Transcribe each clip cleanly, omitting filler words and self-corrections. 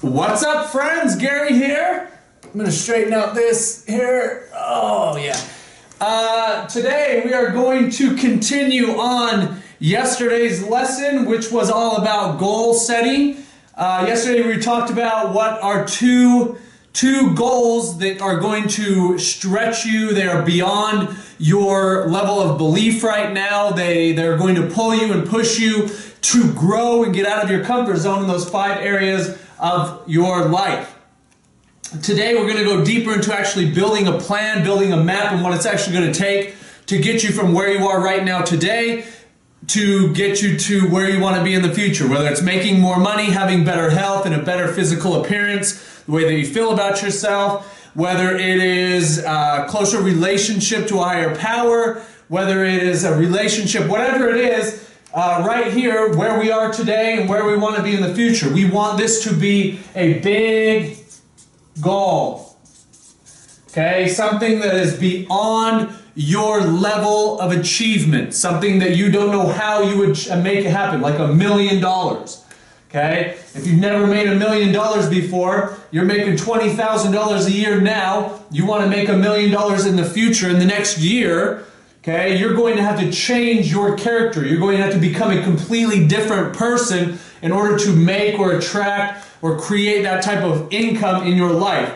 What's up, friends? Gary here. I'm going to straighten out this here. Oh, yeah. Today we are going to continue on yesterday's lesson, which was all about goal setting. Yesterday we talked about what are two goals that are going to stretch you. They are beyond your level of belief right now. They're going to pull you and push you to grow and get out of your comfort zone in those 5 areas of your life. Today we're going to go deeper into actually building a plan, building a map, and what it's actually going to take to get you from where you are right now today to get you to where you want to be in the future. Whether it's making more money, having better health and a better physical appearance, the way that you feel about yourself, whether it is a closer relationship to a higher power, whether it is a relationship, whatever it is, right here, where we are today and where we want to be in the future. We want this to be a big goal. Okay? Something that is beyond your level of achievement. Something that you don't know how you would make it happen, like $1 million. Okay? If you've never made $1 million before, you're making $20,000 a year now, you want to make $1 million in the future, in the next year. Okay, you're going to have to change your character. You're going to have to become a completely different person in order to make or attract or create that type of income in your life.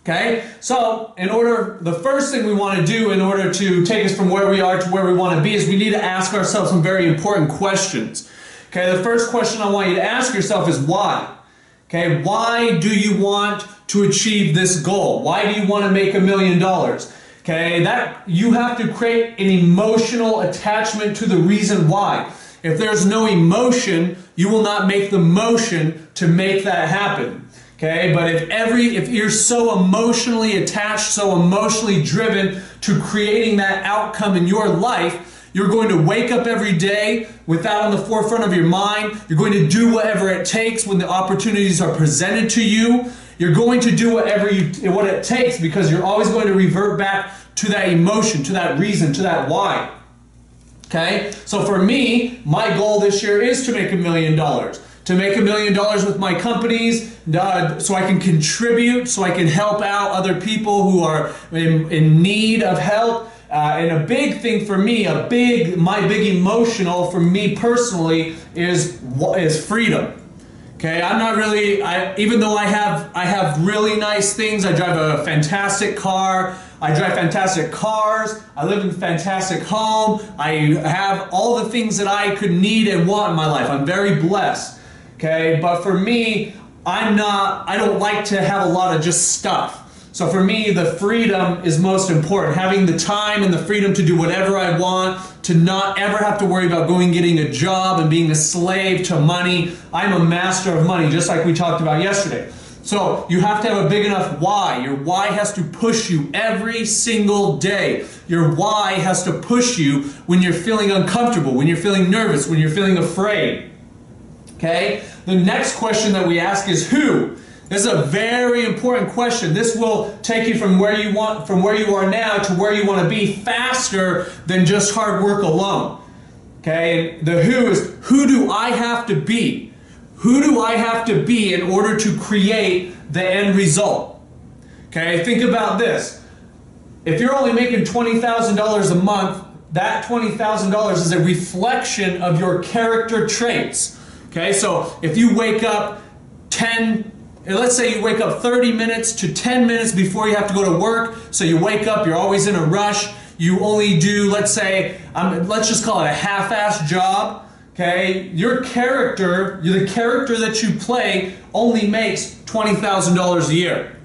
Okay, so the first thing we want to do in order to take us from where we are to where we want to be is we need to ask ourselves some very important questions. Okay, the first question I want you to ask yourself is why? Okay, why do you want to achieve this goal? Why do you want to make $1 million? Okay, that you have to create an emotional attachment to the reason why. If there's no emotion, you will not make the motion to make that happen. Okay, but if you're so emotionally attached, so emotionally driven to creating that outcome in your life, you're going to wake up every day with that on the forefront of your mind. You're going to do whatever it takes when the opportunities are presented to you. You're going to do what it takes because you're always going to revert back to that emotion, to that reason, to that why. Okay? So for me, my goal this year is to make $1 million. To make $1 million with my companies, so I can contribute, so I can help out other people who are in need of help. And a big thing for me, my big emotional for me personally is freedom. Okay, I'm not really, even though I have really nice things, I drive a fantastic car, I drive fantastic cars, I live in a fantastic home, I have all the things that I could need and want in my life. I'm very blessed. Okay, but for me, I don't like to have a lot of just stuff. So for me, the freedom is most important. Having the time and the freedom to do whatever I want, to not ever have to worry about getting a job and being a slave to money. I'm a master of money, just like we talked about yesterday. So you have to have a big enough why. Your why has to push you every single day. Your why has to push you when you're feeling uncomfortable, when you're feeling nervous, when you're feeling afraid. Okay? The next question that we ask is who? This is a very important question. This will take you from where you are now to where you want to be faster than just hard work alone. Okay? The who is, who do I have to be? Who do I have to be in order to create the end result? Okay? Think about this. If you're only making $20,000 a month, that $20,000 is a reflection of your character traits. Okay? So if you wake up let's say you wake up 30 minutes to 10 minutes before you have to go to work. So you wake up, you're always in a rush. You only do, let's just call it a half-assed job. Okay, the character that you play only makes $20,000 a year.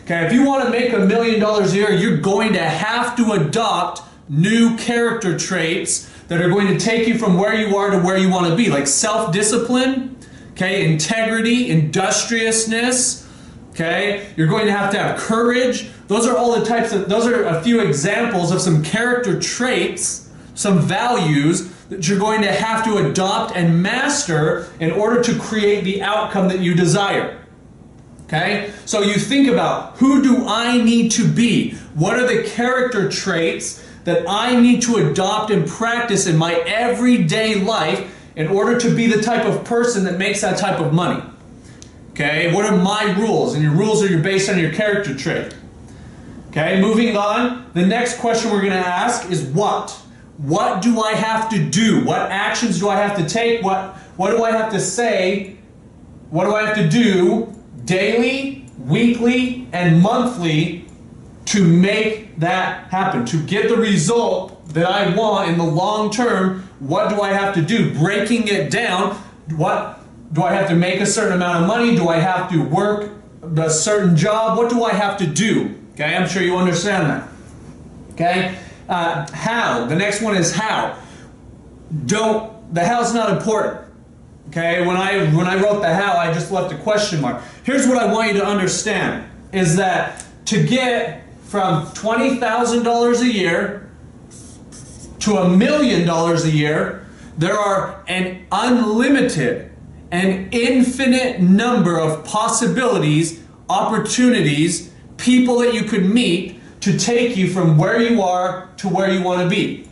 Okay, if you want to make $1 million a year, you're going to have to adopt new character traits that are going to take you from where you are to where you want to be, like self-discipline. Okay, integrity, industriousness. Okay, you're going to have courage. Those are a few examples of some character traits, some values that you're going to have to adopt and master in order to create the outcome that you desire. Okay, so you think about, who do I need to be? What are the character traits that I need to adopt and practice in my everyday life in order to be the type of person that makes that type of money? Okay, what are my rules? And your rules are based on your character trait. Okay, moving on. The next question we're going to ask is what? What do I have to do? What actions do I have to take? What do I have to say? What do I have to do daily, weekly, and monthly to make that happen? To get the result that I want in the long term, what do I have to do? Breaking it down, what do I have to make a certain amount of money? Do I have to work a certain job? What do I have to do? Okay, I'm sure you understand that. Okay, how? The next one is how. The how's not important. Okay, when I wrote the how, I just left a question mark. Here's what I want you to understand, is that to get from $20,000 a year to $1 million a year, there are an unlimited, an infinite number of possibilities, opportunities, people that you could meet to take you from where you are to where you want to be.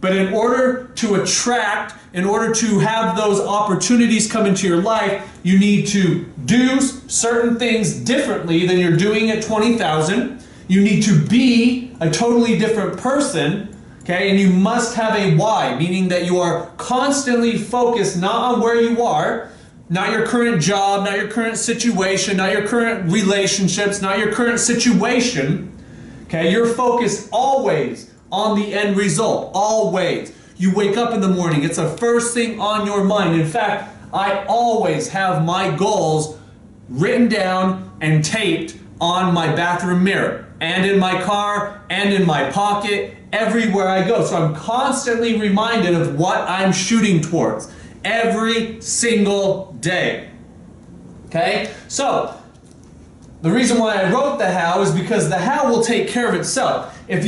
But in order to attract, in order to have those opportunities come into your life, you need to do certain things differently than you're doing at 20,000. You need to be a totally different person, okay? And you must have a why, meaning that you are constantly focused not on where you are, not your current job, not your current situation, not your current relationships, not your current situation. Okay, you're focused always on the end result, always. You wake up in the morning, it's the first thing on your mind. In fact, I always have my goals written down and taped on my bathroom mirror, and in my car, and in my pocket, everywhere I go. So I'm constantly reminded of what I'm shooting towards every single day. Okay? So, the reason why I wrote the how is because the how will take care of itself. Let's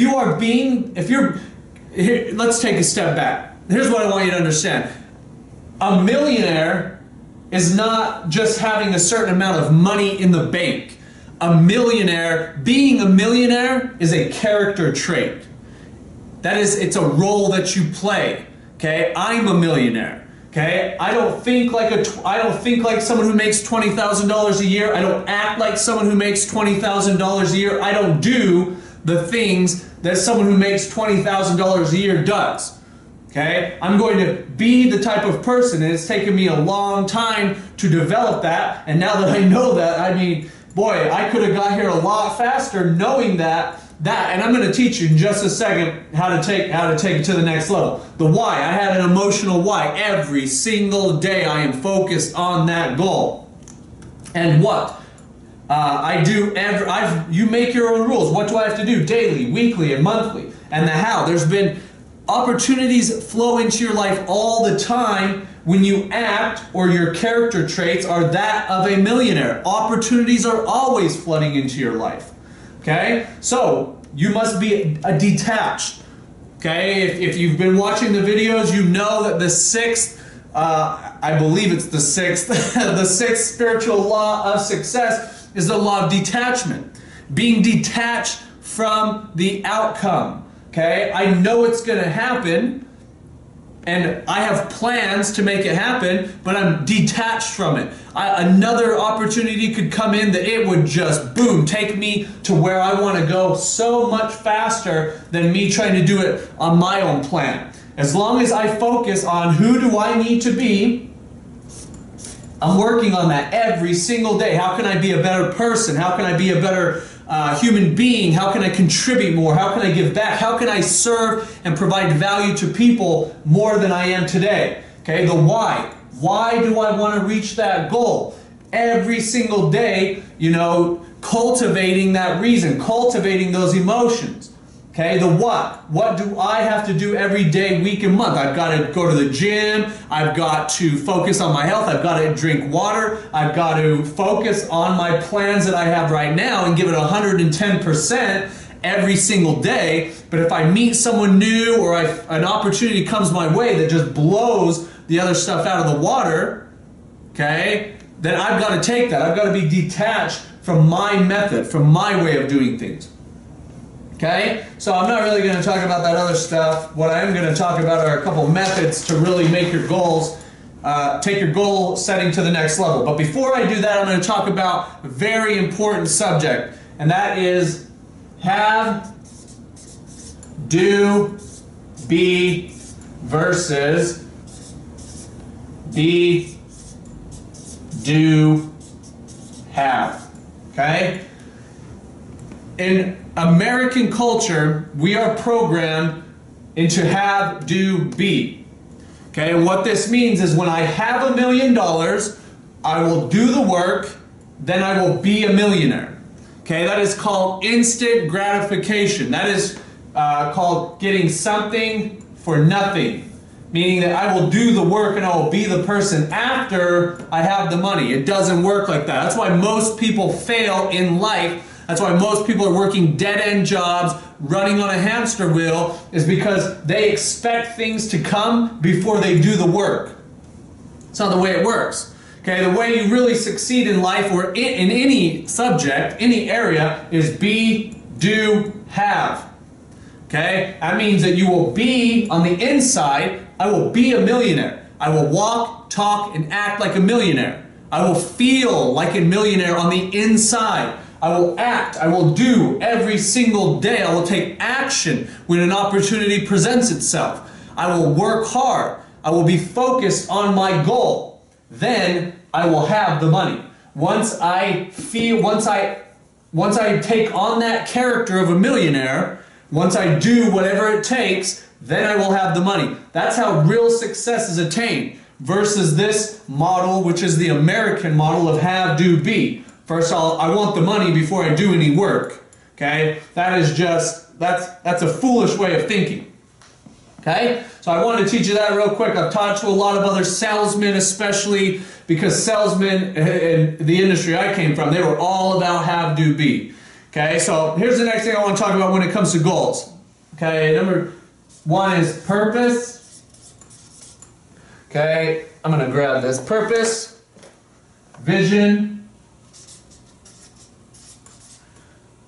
take a step back. Here's what I want you to understand. A millionaire is not just having a certain amount of money in the bank. Being a millionaire is a character trait. It's a role that you play. Okay? I'm a millionaire. Okay, I don't think like someone who makes $20,000 a year. I don't act like someone who makes $20,000 a year. I don't do the things that someone who makes $20,000 a year does. Okay, I'm going to be the type of person, and it's taken me a long time to develop that. And now that I know that, I mean, boy, I could have got here a lot faster knowing that. And I'm going to teach you in just a second how to take it to the next level. The why. I had an emotional why. Every single day I am focused on that goal. And what? You make your own rules. What do I have to do daily, weekly, and monthly? And the how. There's been opportunities flow into your life all the time when you act, or your character traits are that of a millionaire. Opportunities are always flooding into your life. Okay, so you must be detached. Okay, if you've been watching the videos, you know that the sixth, I believe it's the sixth, the sixth spiritual law of success is the law of detachment. Being detached from the outcome. Okay, I know it's going to happen, and I have plans to make it happen, but I'm detached from it. Another opportunity could come in that it would just, boom, take me to where I want to go so much faster than me trying to do it on my own plan. As long as I focus on who do I need to be, I'm working on that every single day. How can I be a better person? How can I be a better human being? How can I contribute more? How can I give back? How can I serve and provide value to people more than I am today? Okay, the why. Why do I want to reach that goal? Every single day, cultivating that reason, cultivating those emotions. Okay, the what. What do I have to do every day, week, and month? I've got to go to the gym. I've got to focus on my health. I've got to drink water. I've got to focus on my plans that I have right now and give it 110% every single day. But if I meet someone new, or an opportunity comes my way that just blows the other stuff out of the water, okay, then I've got to take that. I've got to be detached from my method, from my way of doing things. Okay, so I'm not really going to talk about that other stuff. What I am going to talk about are a couple methods to really make your goals take your goal setting to the next level. But before I do that, I'm going to talk about a very important subject, and that is have, do, be versus be, do, have. Okay? In American culture, we are programmed into have, do, be. Okay, and what this means is when I have $1 million, I will do the work, then I will be a millionaire. Okay, that is called instant gratification. That is called getting something for nothing. Meaning that I will do the work and I will be the person after I have the money. It doesn't work like that. That's why most people fail in life. That's why most people are working dead-end jobs, running on a hamster wheel, is because they expect things to come before they do the work. It's not the way it works. Okay, the way you really succeed in life or in any subject, any area, is be, do, have. Okay, that means that you will be on the inside. I will be a millionaire. I will walk, talk, and act like a millionaire. I will feel like a millionaire on the inside. I will act, I will do every single day. I will take action when an opportunity presents itself. I will work hard. I will be focused on my goal. Then I will have the money. Once I take on that character of a millionaire, once I do whatever it takes, then I will have the money. That's how real success is attained versus this model, which is the American model of have, do, be. First of all, I want the money before I do any work. Okay? That is just, that's a foolish way of thinking. Okay? So I wanted to teach you that real quick. I've taught to a lot of other salesmen, especially because salesmen in the industry I came from, they were all about have, do, be. Okay? So here's the next thing I want to talk about when it comes to goals. Okay? Number one is purpose. Okay? I'm going to grab this. Purpose, vision,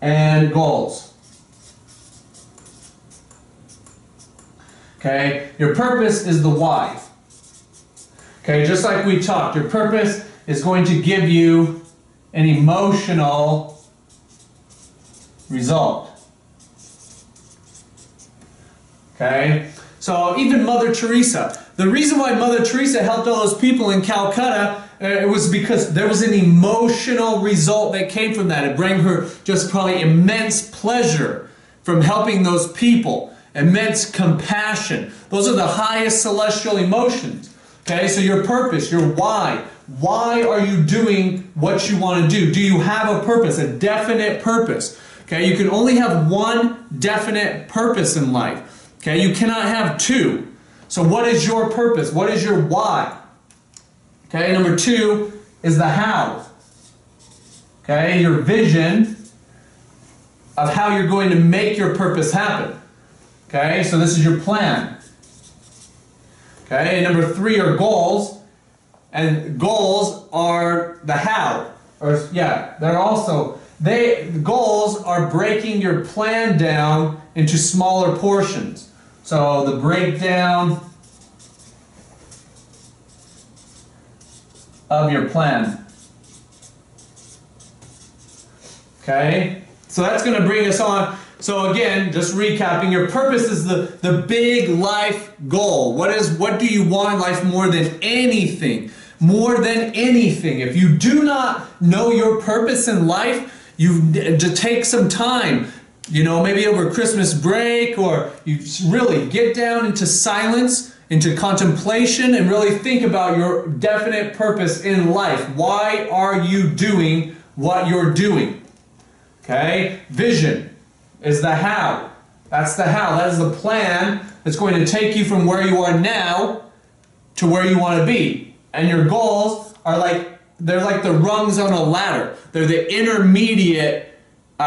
and goals. Okay, your purpose is the why. Okay, just like we talked, your purpose is going to give you an emotional result. Okay, so even Mother Teresa, the reason why Mother Teresa helped all those people in Calcutta, it was because there was an emotional result that came from that. It brought her just probably immense pleasure from helping those people, immense compassion. Those are the highest celestial emotions. Okay, so your purpose, your why. Why are you doing what you want to do? Do you have a purpose, a definite purpose? Okay, you can only have one definite purpose in life. Okay, you cannot have two. So what is your purpose? What is your why? Okay, number two is the how. Okay, your vision of how you're going to make your purpose happen. Okay, so this is your plan. Okay, and number three are goals. And goals are the how. Or yeah, goals are breaking your plan down into smaller portions. So the breakdown of your plan. Okay, so that's going to bring us on. So again, just recapping, your purpose is the big life goal. What do you want in life more than anything? More than anything. If you do not know your purpose in life, you to take some time, maybe over Christmas break, or you really get down into silence, into contemplation, and really think about your definite purpose in life. Why are you doing what you're doing? Okay? Vision is the how. That's the how. That is the plan that's going to take you from where you are now to where you want to be. And your goals are they're like the rungs on a ladder. They're the intermediate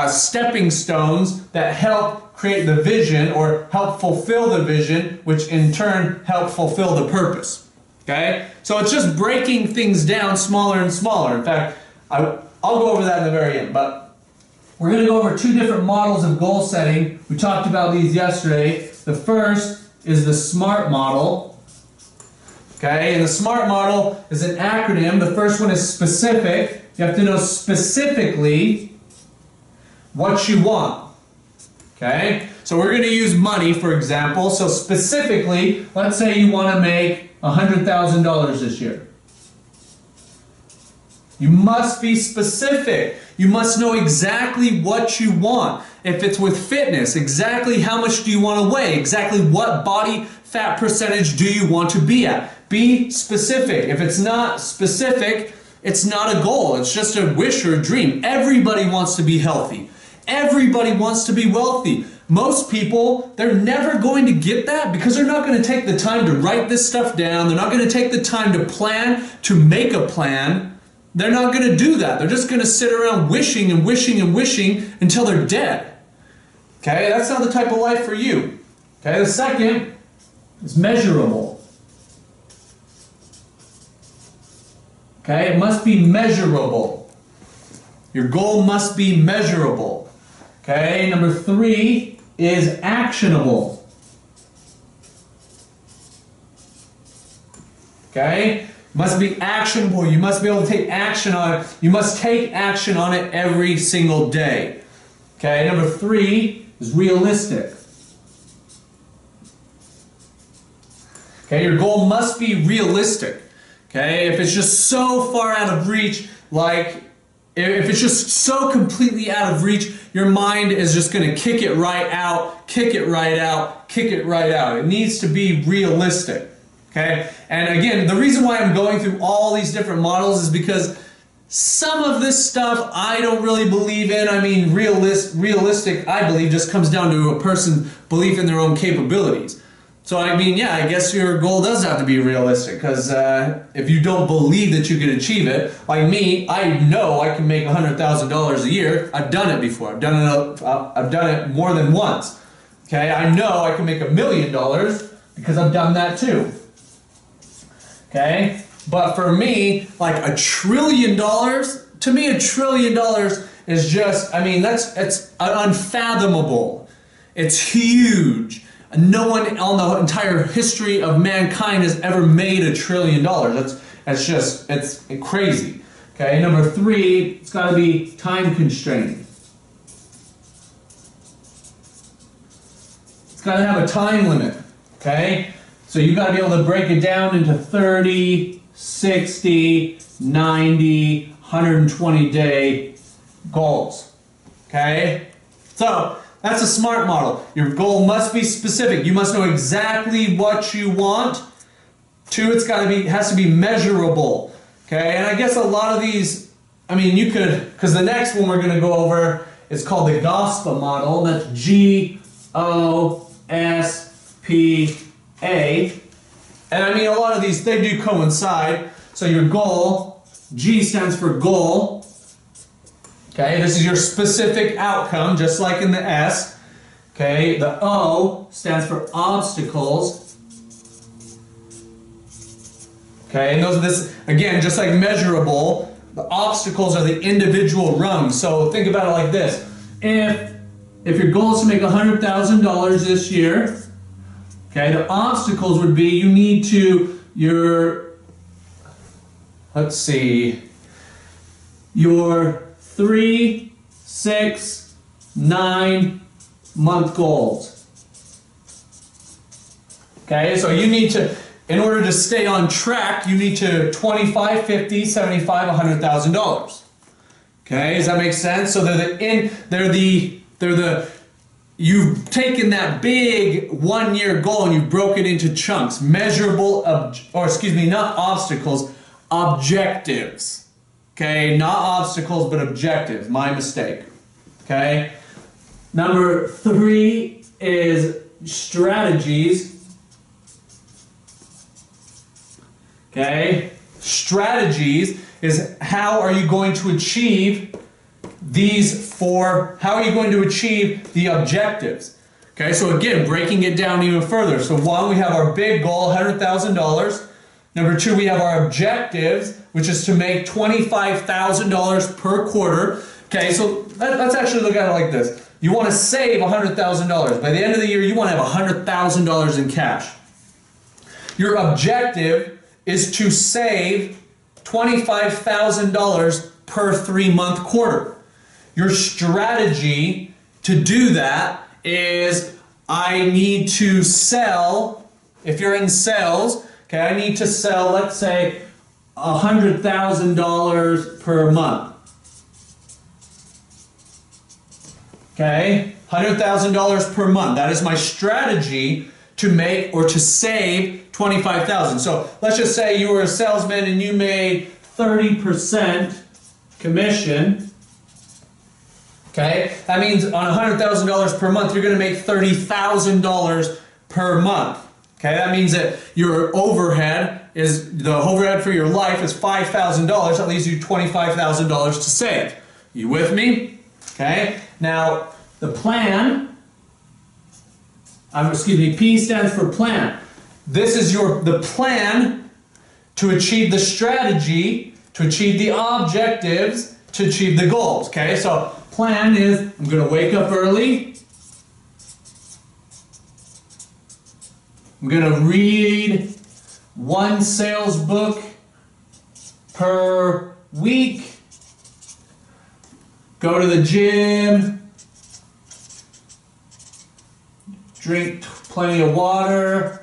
stepping stones that help create the vision or help fulfill the vision, which in turn help fulfill the purpose. Okay? So it's just breaking things down smaller and smaller. In fact, I'll go over that in the very end. But we're going to go over two different models of goal setting. We talked about these yesterday. The first is the S.M.A.R.T Model. Okay, and the SMART model is an acronym. The first one is specific. You have to know specifically what you want. Okay, so we're going to use money, for example. So specifically, let's say you want to make $100,000 this year. You must be specific. You must know exactly what you want. If it's with fitness, exactly how much do you want to weigh? Exactly what body fat percentage do you want to be at? Be specific. If it's not specific, it's not a goal. It's just a wish or a dream. Everybody wants to be healthy. Everybody wants to be wealthy. Most people, they're never going to get that because they're not going to take the time to write this stuff down. They're not going to take the time to plan, to make a plan. They're not going to do that. They're just going to sit around wishing and wishing and wishing until they're dead. Okay, that's not the type of life for you. Okay, the second is measurable. Okay, it must be measurable. Your goal must be measurable. Okay, number 3 is actionable. Okay, must be actionable. You must be able to take action on it. You must take action on it every single day. Okay, number 3 is realistic. Okay, your goal must be realistic. Okay, if it's just so far out of reach, like if it's just so completely out of reach, your mind is just going to kick it right out, kick it right out, kick it right out. It needs to be realistic. Okay, and again, the reason why I'm going through all these different models is because some of this stuff I don't really believe in. I mean, realistic, I believe, just comes down to a person's belief in their own capabilities. So I mean, yeah, I guess your goal does have to be realistic, because if you don't believe that you can achieve it, like me, I know I can make $100,000 a year. I've done it before. I've done it more than once. Okay, I know I can make $1 million because I've done that too. Okay, but for me, like $1 trillion, to me $1 trillion is just, I mean, it's unfathomable. It's huge. No one on the entire history of mankind has ever made $1 trillion. It's crazy. Okay, number 3, it's got to be time constrained. It's got to have a time limit. Okay, so you've got to be able to break it down into 30, 60, 90, 120 day goals. Okay, so that's a SMART model. Your goal must be specific. You must know exactly what you want. 2, has to be measurable. Okay, and I guess a lot of these, I mean, you could, because the next one we're going to go over is called the G.O.S.P.A model. That's G.O.S.P.A. And I mean, a lot of these, they do coincide. So your goal, G stands for goal. Okay, this is your specific outcome, just like in the S. Okay, the O stands for obstacles. Okay, and again, just like measurable, the obstacles are the individual rungs. So think about it like this. If your goal is to make $100,000 this year, okay, the obstacles would be you need to, your 3, 6, 9 month goals. Okay, so you need to, in order to stay on track, you need to $25, $50, $75, $100,000. Okay, does that make sense? So you've taken that big 1 year goal and you've broken it into chunks, measurable, not obstacles, objectives. Okay, not obstacles, but objectives. My mistake. Okay. Number 3 is strategies. Okay. Strategies is how are you going to achieve how are you going to achieve the objectives? Okay, so again, breaking it down even further. So 1, we have our big goal, $100,000. Number 2, we have our objectives, which is to make $25,000 per quarter. Okay, so let's actually look at it like this. You want to save $100,000. By the end of the year, you want to have $100,000 in cash. Your objective is to save $25,000 per 3-month quarter. Your strategy to do that is I need to sell, if you're in sales, okay, I need to sell, let's say, $100,000 per month. Okay, $100,000 per month. That is my strategy to make or to save $25,000. So let's just say you were a salesman and you made 30% commission. Okay, that means on $100,000 per month, you're going to make $30,000 per month. Okay, that means that your overhead for your life is $5,000. That leaves you $25,000 to save. You with me? Okay, now the plan, P stands for plan. This is the plan to achieve the strategy, to achieve the objectives, to achieve the goals. Okay, so plan is I'm going to wake up early. I'm going to read 1 sales book per week. Go to the gym. Drink plenty of water.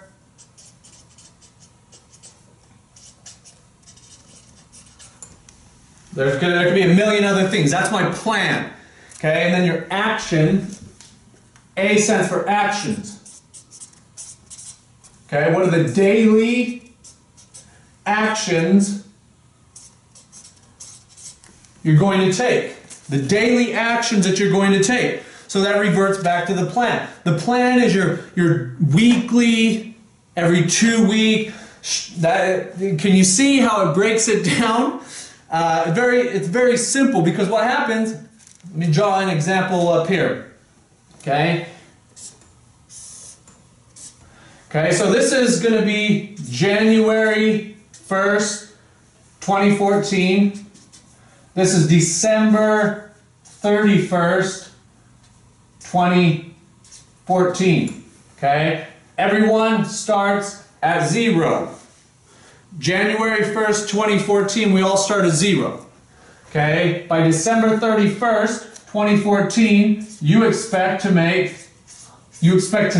There could be a million other things. That's my plan. Okay, and then your action. A stands for actions. Okay, what are the daily actions you're going to take? The daily actions that you're going to take. So that reverts back to the plan. The plan is your weekly, every 2 week. Can you see how it breaks it down? It's very simple, because what happens, let me draw an example up here. Okay, so this is going to be January 1st, 2014. This is December 31st, 2014. Okay, everyone starts at 0. January 1st, 2014, we all start at 0. Okay, by December 31st, 2014, you expect to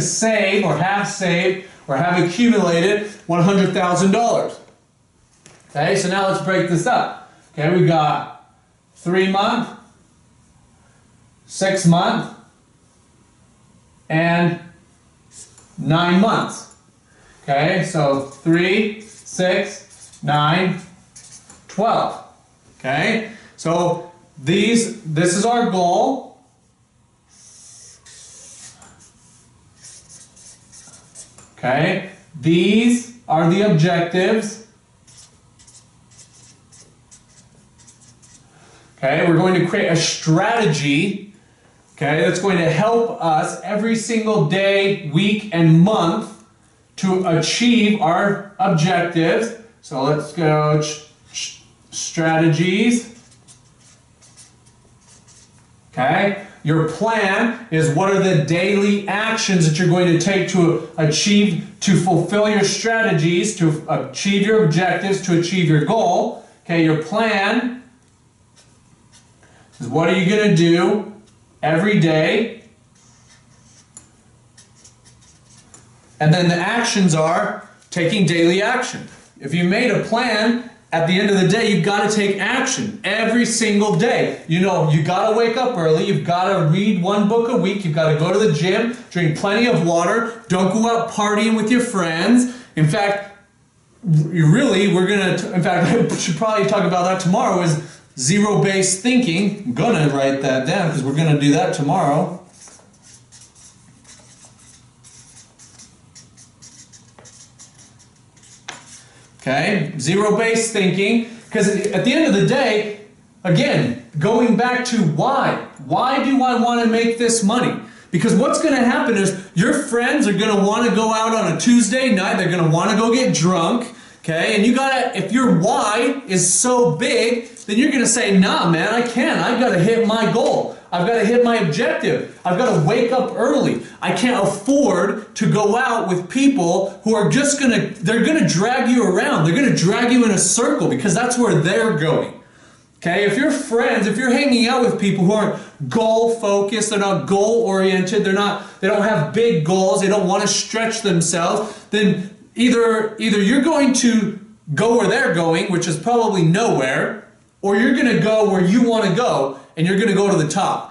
save or have saved or have accumulated $100,000. Okay, so now let's break this up. Okay, we got 3-month, 6-month, and 9 months. Okay, so 3, 6, 9, 12. Okay, so this is our goal. Okay, these are the objectives. Okay, we're going to create a strategy, okay, that's going to help us every single day, week, and month to achieve our objectives. So let's go strategies. Okay, your plan is what are the daily actions that you're going to take to fulfill your strategies, to achieve your objectives, to achieve your goal. Okay, your plan is what are you going to do every day. And then the actions are taking daily action. If you made a plan, at the end of the day, you've got to take action every single day. You know, you've got to wake up early. You've got to read 1 book a week. You've got to go to the gym, drink plenty of water. Don't go out partying with your friends. In fact, I should probably talk about that tomorrow, is zero-based thinking. I'm going to write that down because we're going to do that tomorrow. Okay, zero-based thinking, because at the end of the day, again, going back to why. Why do I want to make this money? Because what's going to happen is your friends are going to want to go out on a Tuesday night. They're going to want to go get drunk. Okay, and you gotta, if your why is so big, then you're going to say, nah, man, I can't. I've got to hit my goal. I've got to hit my objective. I've got to wake up early. I can't afford to go out with people who are just they're gonna drag you around. They're gonna drag you in a circle because that's where they're going. Okay, if you're friends, if you're hanging out with people who aren't goal focused, they're not goal oriented, they don't have big goals, they don't want to stretch themselves, then either you're going to go where they're going, which is probably nowhere, or you're going to go where you want to go, and you're going to go to the top.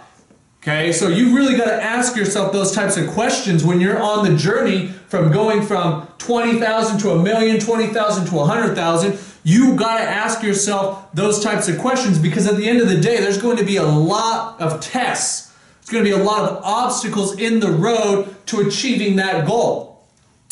Okay, so you really got to ask yourself those types of questions when you're on the journey from going from 20,000 to 1,000,000, 20,000 to 100,000. You got to ask yourself those types of questions because at the end of the day, there's going to be a lot of tests. There's going to be a lot of obstacles in the road to achieving that goal.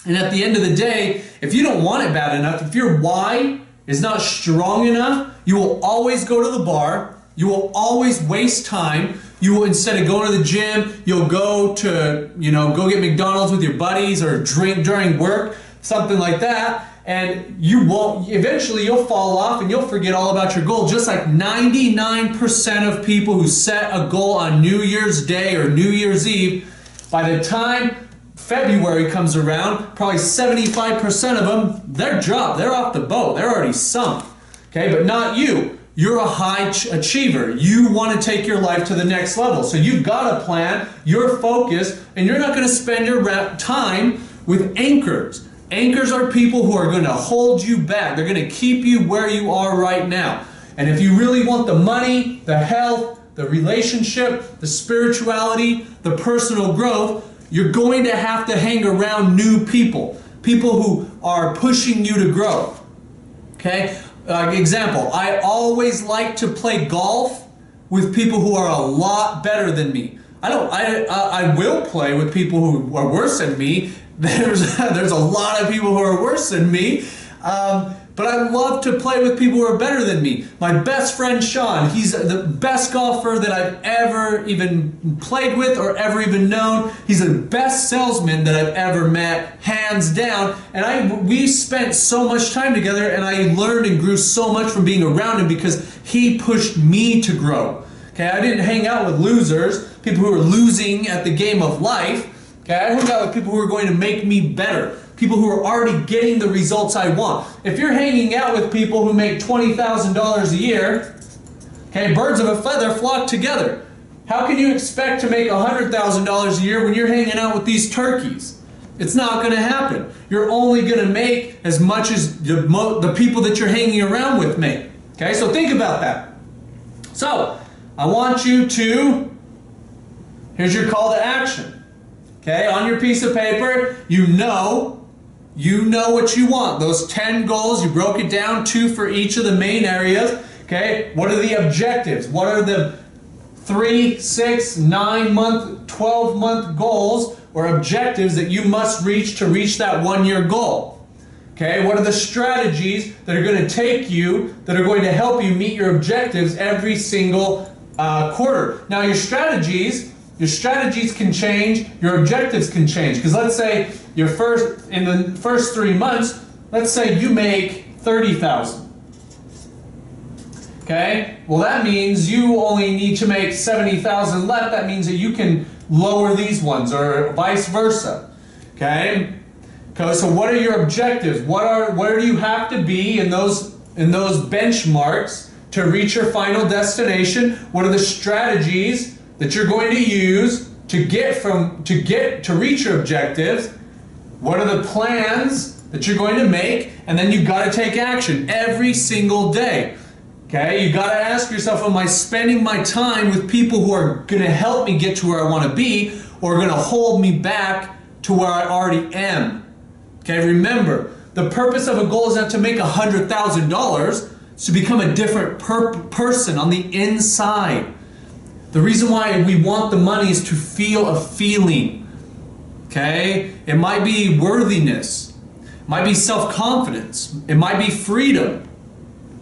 And at the end of the day, if you don't want it bad enough, if your why is not strong enough, you will always go to the bar. You will always waste time. You will, instead of going to the gym, you'll go to, go get McDonald's with your buddies or drink during work, something like that. And eventually you'll fall off and you'll forget all about your goal. Just like 99% of people who set a goal on New Year's Day or New Year's Eve, by the time February comes around, probably 75% of them, they're dropped. They're off the boat. They're already sunk. Okay, but not you. You're a high achiever. You want to take your life to the next level. So you've got a plan, you're focused, and you're not going to spend your time with anchors. Anchors are people who are going to hold you back. They're going to keep you where you are right now. And if you really want the money, the health, the relationship, the spirituality, the personal growth, you're going to have to hang around new people. People who are pushing you to grow. Okay? Example, I always like to play golf with people who are a lot better than me. I will play with people who are worse than me. There's a lot of people who are worse than me, but I love to play with people who are better than me. My best friend Sean, he's the best golfer that I've ever even played with or ever even known. He's the best salesman that I've ever met, hands down. And we spent so much time together, and I learned and grew so much from being around him because he pushed me to grow. Okay, I didn't hang out with losers, people who are losing at the game of life. Okay, I hung out with people who are going to make me better. People who are already getting the results I want. If you're hanging out with people who make $20,000 a year, okay, birds of a feather flock together. How can you expect to make $100,000 a year when you're hanging out with these turkeys? It's not going to happen. You're only going to make as much as the people that you're hanging around with make. Okay, so think about that. So, I want you to, here's your call to action. Okay, on your piece of paper, you know what you want. Those 10 goals, you broke it down, 2 for each of the main areas. Okay, what are the objectives? What are the 3, 6, 9 month, 12-month goals or objectives that you must reach to reach that 1-year goal? Okay, what are the strategies that are going to take you, that are going to help you meet your objectives every single quarter? Now, your strategies can change, your objectives can change. Because let's say in the first 3 months, let's say you make $30,000. Okay? Well, that means you only need to make $70,000 left. That means that you can lower these ones or vice versa. Okay? So what are your objectives? Where do you have to be in those benchmarks to reach your final destination? What are the strategies that you're going to use to reach your objectives? What are the plans that you're going to make? And then you've got to take action every single day. Okay, you got to ask yourself, am I spending my time with people who are going to help me get to where I want to be, or are going to hold me back to where I already am? Okay, remember, the purpose of a goal is not to make $100,000. It's to become a different person on the inside. The reason why we want the money is to feel a feeling. Okay? It might be worthiness. It might be self-confidence. It might be freedom.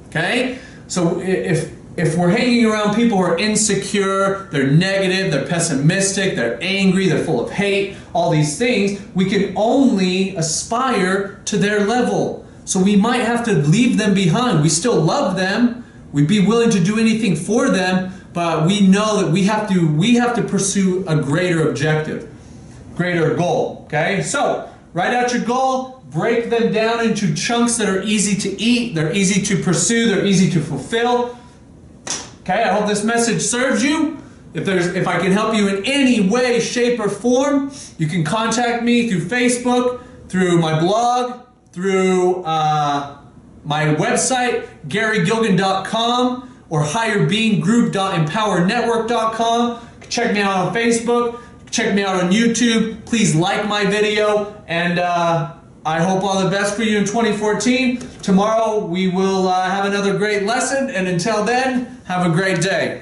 Okay? So if we're hanging around people who are insecure, they're negative, they're pessimistic, they're angry, they're full of hate, all these things, we can only aspire to their level. So we might have to leave them behind. We still love them. We'd be willing to do anything for them, but we know that we have to pursue a greater objective, greater goal. Okay, so write out your goal, break them down into chunks that are easy to eat, they're easy to pursue, they're easy to fulfill. Okay, I hope this message serves you. If I can help you in any way, shape, or form, you can contact me through Facebook, through my blog, through my website, GaryGilgan.com, or higherbeinggroup.empowernetwork.com. Check me out on Facebook. Check me out on YouTube. Please like my video, and I hope all the best for you in 2014. Tomorrow we will have another great lesson, and until then, have a great day.